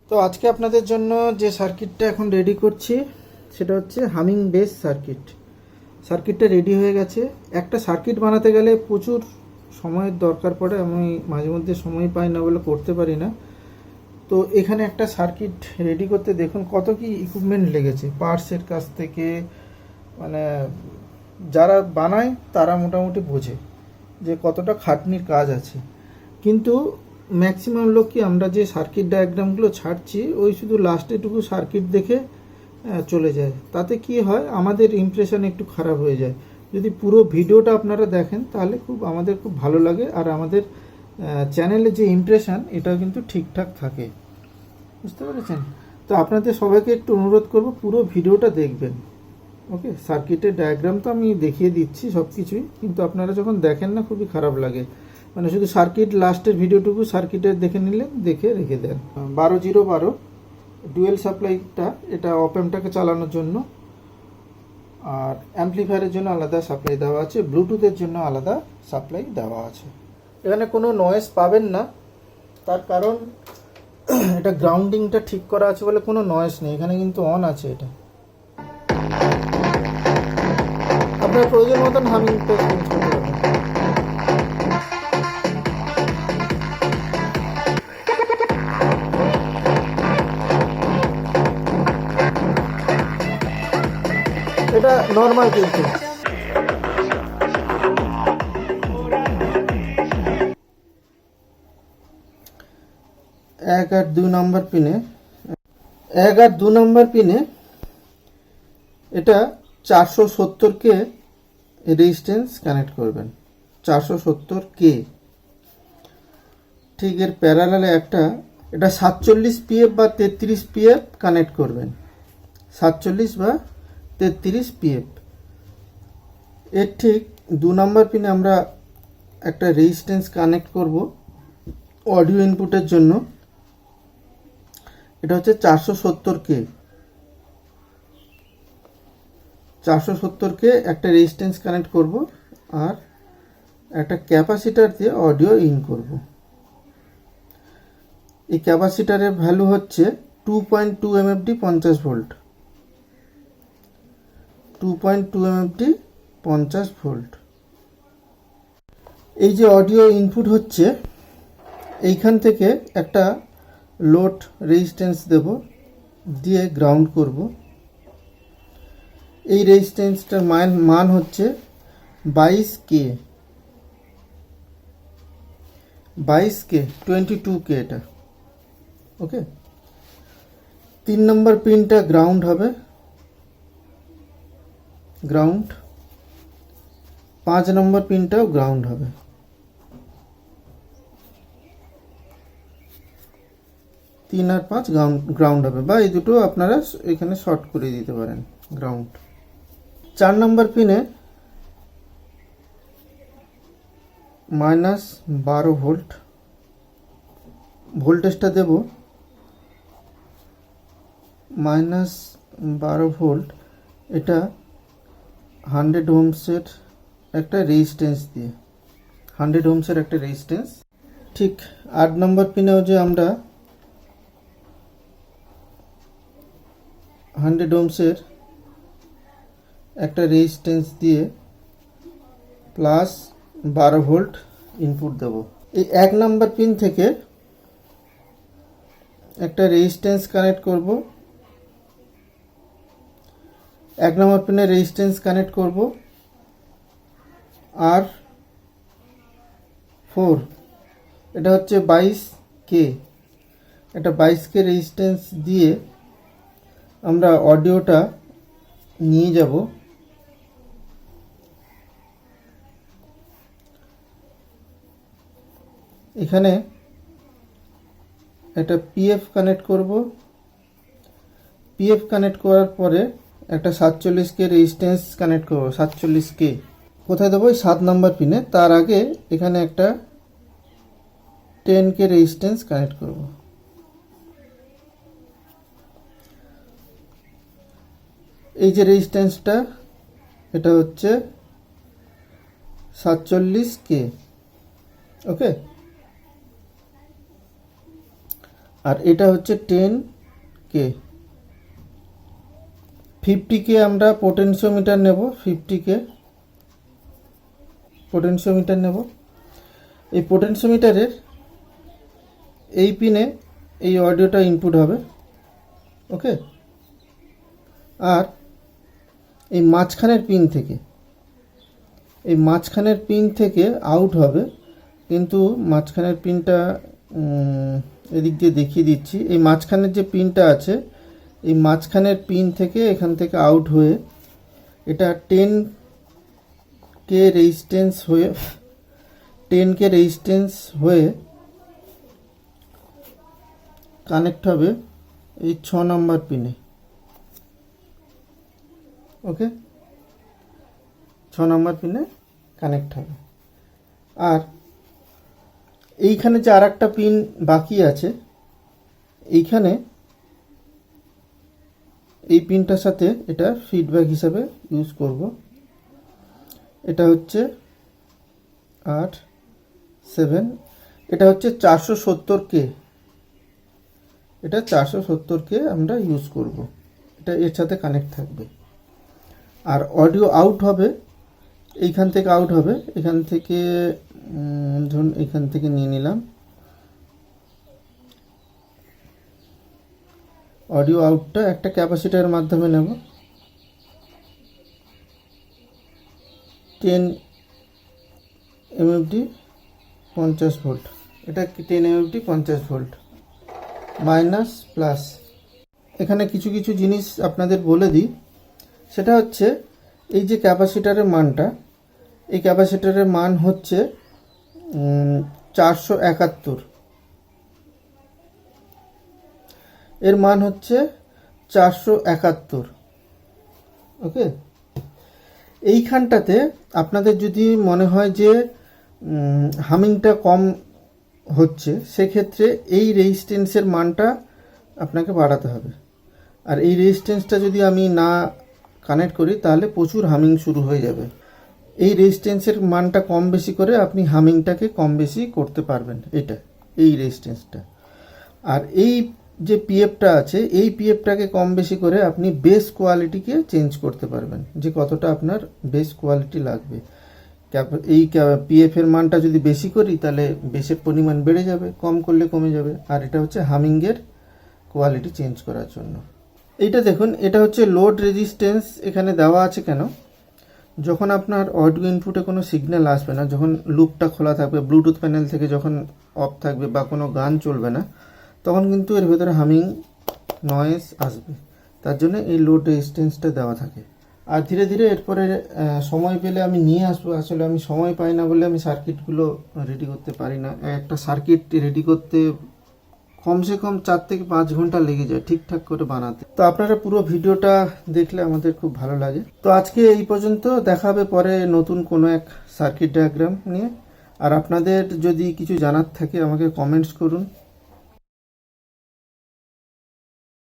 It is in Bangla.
তো আজকে আপনাদের জন্য যে সার্কিটটা এখন রেডি করছি সেটা হচ্ছে হামিং বেস সার্কিট। সার্কিটটা রেডি হয়ে গেছে। একটা সার্কিট বানাতে গেলে প্রচুর সময়ের দরকার পড়ে, আমি মাঝে মধ্যে সময় পাই না বলে করতে পারি না। তো এখানে একটা সার্কিট রেডি করতে দেখুন কত কি ইকুইপমেন্ট লেগেছে, পার্টসের কাছ থেকে, মানে যারা বানায় তারা মোটামুটি বোঝে যে কতটা খাটনির কাজ আছে। কিন্তু ম্যাক্সিমাম লোক কি আমরা যে সার্কিট ডায়াগ্রামগুলো ছাড়ছি ওই শুধু লাস্টেটুকু সার্কিট দেখে চলে যায়। তাতে কি হয়, আমাদের ইমপ্রেশন একটু খারাপ হয়ে যায়। যদি পুরো ভিডিওটা আপনারা দেখেন তাহলে আমাদের খুব ভালো লাগে, আর আমাদের চ্যানেলে যে ইমপ্রেশন এটাও কিন্তু ঠিকঠাক থাকে। বুঝতে পেরেছেন? তো আপনাদের সবাইকে একটু অনুরোধ করব পুরো ভিডিওটা দেখবেন। ওকে, সার্কিটের ডায়াগ্রাম তো আমি দেখিয়ে দিচ্ছি সব কিছুই, কিন্তু আপনারা যখন দেখেন না খুবই খারাপ লাগে। মানে শুধু সার্কিট লাস্টের ভিডিওটুকু সার্কিটের দেখে নিলেন, দেখে রেখে দেন। 12-0-12 ডুয়েল সাপ্লাইটা, এটা অপ অ্যাম্পটাকে চালানোর জন্য, আর অ্যাম্পলিফায়ারের জন্য আলাদা সাপ্লাই দেওয়া আছে, ব্লুটুথের জন্য আলাদা সাপ্লাই দেওয়া আছে। এখানে কোনো নয়েজ পাবেন না, তার কারণ এটা গ্রাউন্ডিংটা ঠিক করা আছে বলে কোনো নয়েজ নেই। এখানে কিন্তু অন আছে এটা। আপনার প্রয়োজন মতন হামিংটা চেঞ্জ করতে পারেন। এটা নর্মাল কিন্তু। 1 আর 2 নম্বর পিনে, 1 আর 2 নম্বর পিনে এটা 470K রেজিস্ট্যান্স কানেক্ট করবেন। 470K। ঠিক এর প্যারালালে একটা, এটা 47 PF বা 33 PF কানেক্ট করবেন। 47 বা 33 PF। এর ঠিক 2 নম্বর পিনে আমরা একটা রেজিস্ট্যান্স কানেক্ট করব অডিও ইনপুটের জন্য। এটা হচ্ছে 470K। 470K একটা রেজিস্ট্যান্স কানেক্ট করব, আর একটা ক্যাপাসিটার দিয়ে অডিও ইন করব। এই ক্যাপাসিটারের ভ্যালু হচ্ছে 2.2 MFD 50 ভোল্ট। 2.2 MFD 50 volt. এই যে অডিও ইনপুট হচ্ছে, এইখান থেকে একটা লোড রেজিস্ট্যান্স দেব, দিয়ে গ্রাউন্ড করব। এই রেজিস্ট্যান্সটার মান হচ্ছে 22K। 22K এটা। ওকে, 3 নম্বর পিনটা গ্রাউন্ড হবে, গ্রাউন্ড। 5 নম্বর পিনটাও গ্রাউন্ড হবে। 3 আর 5 গ্রাউন্ড হবে, বা এই দুটো আপনারা এখানে শর্ট করে দিতে পারেন, গ্রাউন্ড। 4 নম্বর পিনে -12 ভোল্ট ভোল্টেজটা দেব। -12 ভোল্ট, এটা 100 ওহমসের একটা রেজিস্ট্যান্স দিয়ে, 100 ওহমসের একটা রেজিস্ট্যান্স। ঠিক 8 নম্বর পিনেও যে আমরা 100 ওহমসের একটা রেজিস্ট্যান্স দিয়ে +12 ভোল্ট ইনপুট দেব। এই 1 নম্বর পিন থেকে একটা রেজিস্ট্যান্স কানেক্ট করব। 1 নম্বর পিনে রেজিস্ট্যান্স কানেক্ট করব, আর 4, এটা হচ্ছে 22K। এটা 22K রেজিস্ট্যান্স দিয়ে আমরা অডিওটা নিয়ে যাব। এখানে একটা PF কানেক্ট করব। PF কানেক্ট করার পরে একটা 47K রেজিস্ট্যান্স কানেক্ট করব। 47K কোথায় দেবো? 7 নম্বর পিনে। তার আগে এখানে একটা 10K রেজিস্ট্যান্স কানেক্ট করব। এই যে রেজিস্ট্যান্সটা, এটা হচ্ছে 47K। ওকে, আর এটা হচ্ছে 10K। 50K আমরা পোটেনশিওমিটার নেব, 50K পোটেনশিওমিটার নেব। এই পোটেনশিওমিটারের এই পিনে এই অডিওটা ইনপুট হবে, ওকে। আর এই মাঝখানের পিন থেকে আউট হবে, কিন্তু মাঝখানের পিনটা এদিক দিয়ে দেখিয়ে দিচ্ছি। এই মাঝখানের যে পিনটা আছে, এই মাঝখানের পিন থেকে এখান থেকে আউট হয়ে এটা 10K রেজিস্ট্যান্স হয়ে কানেক্ট হবে এই 6 নম্বর পিনে, ওকে। 6 নম্বর পিনে কানেক্ট হবে। আর এইখানে যে আর একটা পিন বাকি আছে, এইখানে এই পিনটার সাথে এটা ফিডব্যাক হিসাবে ইউজ করব। এটা হচ্ছে 8 7, এটা হচ্ছে 470K, এটা 470K আমরা ইউজ করব, এটা এর সাথে কানেক্ট থাকবে। আর অডিও আউট হবে এইখান থেকে, এখান থেকে ধরুন এখান থেকে নিয়ে নিলাম। অডিও আউটটা একটা ক্যাপাসিটারের মাধ্যমে নেব, 10 MFD 50 ভোল্ট। এটা 10 MFD 50 ভোল্ট, মাইনাস প্লাস। এখানে কিছু কিছু জিনিস আপনাদের বলে দিই। সেটা হচ্ছে এই যে ক্যাপাসিটারের মানটা, এই ক্যাপাসিটারের মান হচ্ছে 471, এর মান হচ্ছে 471, ওকে। এইখানটাতে আপনাদের যদি মনে হয় যে হামিংটা কম হচ্ছে, সেক্ষেত্রে এই রেজিস্ট্যান্সের মানটা আপনাকে বাড়াতে হবে। আর এই রেজিস্ট্যান্সটা যদি আমি না কানেক্ট করি তাহলে প্রচুর হামিং শুরু হয়ে যাবে। এই রেজিস্ট্যান্সের মানটা কম বেশি করে আপনি হামিংটাকে কম বেশি করতে পারবেন, এই রেজিস্ট্যান্সটা। আর এই যে পিএফটা আছে, এই পিএফটাকে কম বেশি করে আপনি বেস কোয়ালিটিকে চেঞ্জ করতে পারবেন, যে কতটা আপনার বেস কোয়ালিটি লাগবে। এই পিএফের মানটা যদি বেশি করি তাহলে বেসের পরিমাণ বেড়ে যাবে, কম করলে কমে যাবে। আর এটা হচ্ছে হামিংয়ের কোয়ালিটি চেঞ্জ করার জন্য। এইটা দেখুন, এটা হচ্ছে লোড রেজিস্ট্যান্স এখানে দেওয়া আছে কেন, যখন আপনার অডিও ইনপুটে কোনো সিগন্যাল আসবে না, যখন লুপটা খোলা থাকবে, ব্লুটুথ প্যানেল থেকে যখন অফ থাকবে বা কোনো গান চলবে না, তখন কিন্তু এর ভেতরে হামিং নয়েজ আসবে। তার জন্য এই লোড রেজিস্ট্যান্সটা দেওয়া থাকে। আর ধীরে ধীরে এরপরে সময় পেলে আমি নিয়ে আসবো। আসলে আমি সময় পাই না বলে আমি সার্কিটগুলো রেডি করতে পারি না। একটা সার্কিট রেডি করতে কমসে কম 4 থেকে 5 ঘন্টা লেগে যায় ঠিকঠাক করে বানাতে। তো আপনারা পুরো ভিডিওটা দেখলে আমাদের খুব ভালো লাগে। তো আজকে এই পর্যন্ত, দেখা হবে পরে নতুন কোনো এক সার্কিট ডায়াগ্রাম নিয়ে। আর আপনাদের যদি কিছু জানার থাকে আমাকে কমেন্টস করুন।